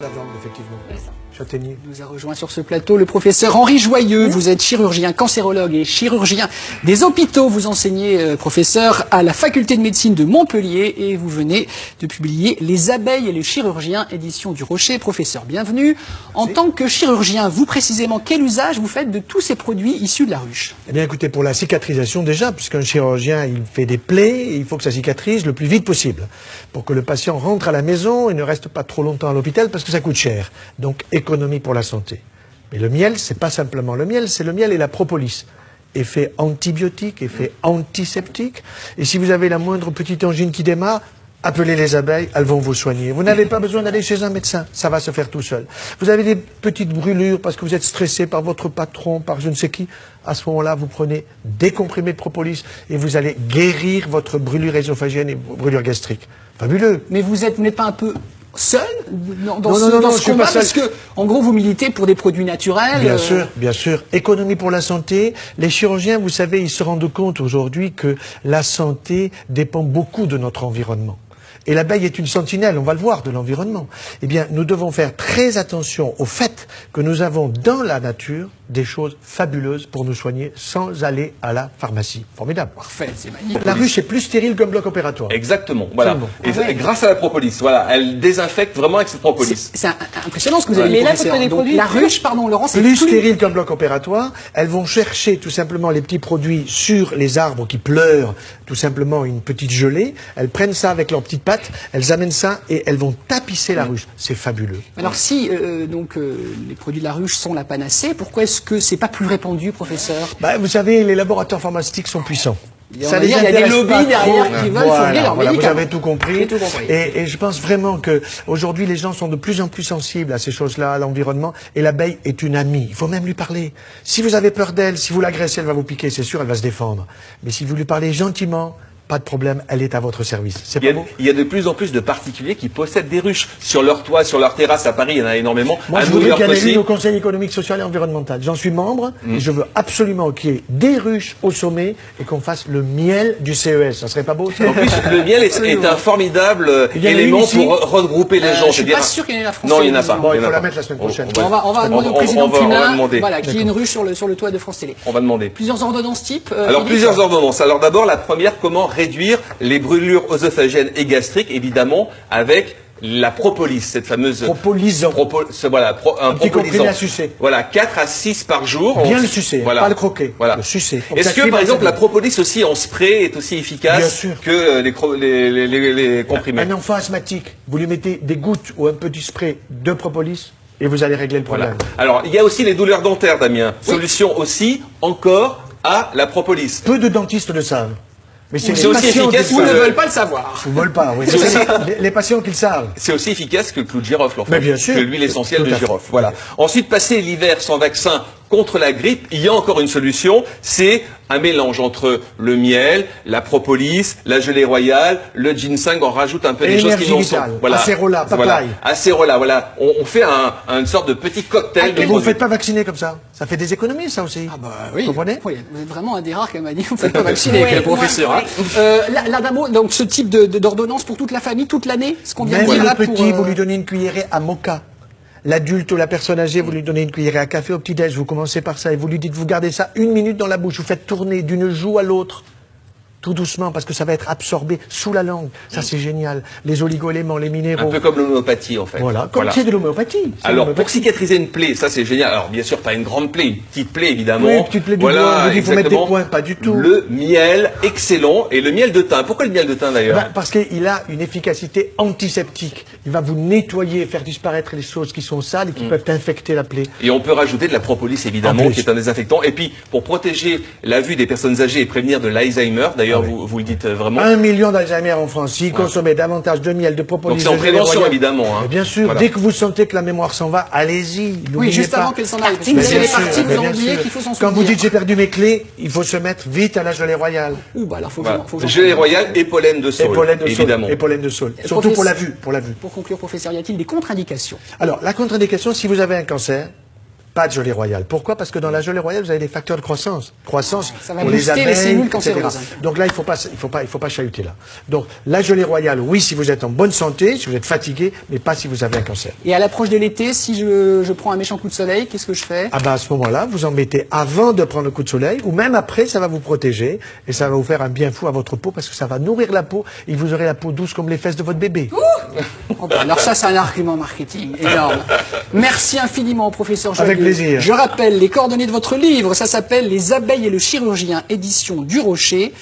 La viande, effectivement. C'est ça. Châtaignier. Nous a rejoint sur ce plateau le professeur Henri Joyeux. Vous êtes chirurgien, cancérologue et chirurgien des hôpitaux. Vous enseignez, professeur, à la faculté de médecine de Montpellier et vous venez de publier Les abeilles et les chirurgiens, édition du Rocher. Professeur, bienvenue. En tant que chirurgien, vous précisément, quel usage vous faites de tous ces produits issus de la ruche? Eh bien, écoutez, pour la cicatrisation déjà, puisqu'un chirurgien, il fait des plaies, il faut que ça cicatrise le plus vite possible, pour que le patient rentre à la maison et ne reste pas trop longtemps à l'hôpital, parce que ça coûte cher. Donc, économie pour la santé. Mais le miel, c'est pas simplement le miel, c'est le miel et la propolis. Effet antibiotique, effet antiseptique. Et si vous avez la moindre petite angine qui démarre, appelez les abeilles, elles vont vous soigner. Vous n'avez pas besoin d'aller chez un médecin, ça va se faire tout seul. Vous avez des petites brûlures parce que vous êtes stressé par votre patron, par je ne sais qui. À ce moment-là, vous prenez des comprimés de propolis et vous allez guérir votre brûlure ésophagienne et brûlure gastrique. Fabuleux. Mais vous n'êtes pas un peu seul dans Non, ce je suis combat, pas seul. parce que, en gros, vous militez pour des produits naturels. Bien sûr, bien sûr. Économie pour la santé. Les chirurgiens, vous savez, ils se rendent compte aujourd'hui que la santé dépend beaucoup de notre environnement. Et l'abeille est une sentinelle, on va le voir, de l'environnement. Eh bien, nous devons faire très attention au fait que nous avons dans la nature des choses fabuleuses pour nous soigner sans aller à la pharmacie. Formidable. Parfait, c'est magnifique. La ruche est plus stérile qu'un bloc opératoire. Exactement, voilà. Absolument. Et grâce à la propolis, voilà, elle désinfecte vraiment avec cette propolis. C'est impressionnant ce que vous avez dit, Mais là, professeur. vous prenez des Donc, produits la ruche, pardon, Laurent, c'est Plus stérile qu'un bloc opératoire, elles vont chercher tout simplement les petits produits sur les arbres qui pleurent, tout simplement une petite gelée. Elles prennent ça avec leurs petites pattes, elles amènent ça et elles vont tapisser la ruche. C'est fabuleux. Alors si les produits de la ruche sont la panacée, pourquoi est-ce que c'est pas plus répandu, professeur? Bah, vous savez, les laboratoires pharmaceutiques sont puissants. Il y a des intéresse lobbies pas derrière trop. qui veulent fournir leurs Vous médicaments. avez tout compris. J'ai tout compris. Et je pense vraiment que aujourd'hui, les gens sont de plus en plus sensibles à ces choses-là, à l'environnement. Et l'abeille est une amie. Il faut même lui parler. Si vous avez peur d'elle, si vous l'agressez, elle va vous piquer. C'est sûr, elle va se défendre. Mais si vous lui parlez gentiment, pas de problème, elle est à votre service. C'est pas beau? Il y a de plus en plus de particuliers qui possèdent des ruches sur leur toit, sur leur terrasse. À Paris, il y en a énormément. Moi, À je New voudrais York qu'il y en ait aussi. une au Conseil économique, social et environnemental. J'en suis membre et je veux absolument qu'il y ait des ruches au sommet et qu'on fasse le miel du CES. Ça serait pas beau, ça? En plus, le miel est un formidable Il y en a élément une ici. pour regrouper les gens. Je suis c'est-à-dire- pas sûr qu'il y en ait la France. Non, il n'y en a pas. Bon, il y en a faut la pas. mettre la semaine prochaine. On va demander au président on va Plumin, demander. voilà, qu'il y ait une ruche sur le toit de France Télé. On va demander. Plusieurs ordonnances type. Alors, Philippe plusieurs ordonnances. Alors, d'abord, la première, comment réduire les brûlures œsophagiennes et gastriques, évidemment, avec la propolis, cette fameuse... Propolisant. Voilà, un petit propolisant. comprimé à sucer. Voilà, 4 à 6 par jour. Bien le sucer, voilà. pas le croquer, Voilà. le sucer. Est-ce que, par exemple, la propolis aussi en spray est aussi Bien efficace sûr. que les comprimés? Un enfant asthmatique, vous lui mettez des gouttes ou un petit spray de propolis et vous allez régler le Voilà. problème. Alors, il y a aussi les douleurs dentaires, Damien. Solution aussi, encore, à la propolis. Peu de dentistes le savent. Mais c'est C'est les aussi patients efficace qui Ou le ne savent. veulent pas le savoir. Ils ne veulent pas, oui. Les patients qui le savent. C'est aussi efficace que le clou de girofle, en fait. Mais bien sûr. Que l'huile essentielle Tout de à fait. girofle. Voilà. Ensuite, passer l'hiver sans vaccin contre la grippe, il y a encore une solution, c'est un mélange entre le miel, la propolis, la gelée royale, le ginseng, on rajoute un peu des choses qui Énergie n'en sont. vitale, acérola, papaye. Voilà. Acérola, voilà. On fait une sorte de petit cocktail de Et vous ne produits. faites pas vacciner comme ça. Ça fait des économies, ça aussi. Ah bah oui. Vous comprenez? Oui, vous êtes vraiment un des rares qui m'a dit vous ne faites pas vacciner, Ouais, le professeur. ouais. Là d'un mot, donc ce type d'ordonnance pour toute la famille, toute l'année, ce qu'on vient de Même dire là le pour. petit, vous lui donnez une cuillerée à mocha. L'adulte ou la personne âgée, vous lui donnez une cuillerée à café au petit-déj, vous commencez par ça et vous lui dites, vous gardez ça 1 minute dans la bouche, vous faites tourner d'une joue à l'autre, tout doucement, parce que ça va être absorbé sous la langue. Ça, c'est génial. Les oligo-éléments, les Un minéraux. peu comme l'homéopathie, en fait. Voilà, comme c'est de l'homéopathie. C'est Alors, l'homéopathie. pour cicatriser une plaie, ça c'est génial. Alors, bien sûr, pas une grande plaie, une petite plaie, évidemment. Oui, une petite plaie du doigt, vous dites, faut mettre des exactement. points, pas du tout. Le miel, excellent. Et le miel de thym. Pourquoi le miel de thym, d'ailleurs? Ben, parce qu'il a une efficacité antiseptique. Il va vous nettoyer, faire disparaître les choses qui sont sales et qui peuvent infecter la plaie. Et on peut rajouter de la propolis, évidemment, En plus. qui est un désinfectant. Et puis, pour protéger la vue des personnes âgées et prévenir de l'Alzheimer, d'ailleurs, vous le dites vraiment. 1 million d'Alzheimer en France. S'ils consommaient davantage de miel, de propolis, Donc c'est en de gelée prévention, royale. évidemment, hein. Mais bien sûr, Voilà. dès que vous sentez que la mémoire s'en va, allez-y. Oui, n'oubliez juste pas. avant qu'elle s'en aille. Parce que Mais si bien elle est sûr, partie, vous mais en bien oubliez sûr. qu'il faut s'en Quand souvenir. vous dites j'ai perdu mes clés, il faut se mettre vite à la gelée royale. Ouh, bah alors faut Voilà. faut que j'en Gelée prenne. royale et pollen de Et saule, pollen de saule. évidemment. Et pollen de saule. Surtout professeur- pour la vue. Pour la vue. Pour conclure, professeur, y a-t-il des contre-indications? Alors, la contre-indication, si vous avez un cancer, pas de gelée royale. Pourquoi? Parce que dans la gelée royale, vous avez des facteurs de croissance. Ça va pour les booster les abeilles, cellules etc. cancéreuses. Donc là, il faut pas chahuter là. Donc, la gelée royale, oui, si vous êtes en bonne santé, si vous êtes fatigué, mais pas si vous avez un cancer. Et à l'approche de l'été, si je prends un méchant coup de soleil, qu'est-ce que je fais? Ah ben, à ce moment-là, vous en mettez avant de prendre le coup de soleil, ou même après, ça va vous protéger, et ça va vous faire un bien fou à votre peau, parce que ça va nourrir la peau, et vous aurez la peau douce comme les fesses de votre bébé. Oh, bah, alors ça, c'est un argument marketing énorme. Merci infiniment, professeur Joyeux. Avec plaisir. Je rappelle les coordonnées de votre livre. Ça s'appelle Les abeilles et le chirurgien, édition du Rocher.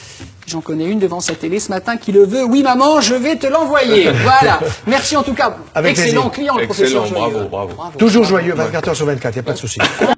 J'en connais une devant sa télé ce matin qui le veut. Oui, maman, je vais te l'envoyer. Voilà. Merci en tout cas. Avec Excellent plaisir. client, le professeur Excellent, Joyeux. bravo. Toujours joyeux, 24 heures sur 24, il n'y a pas de souci.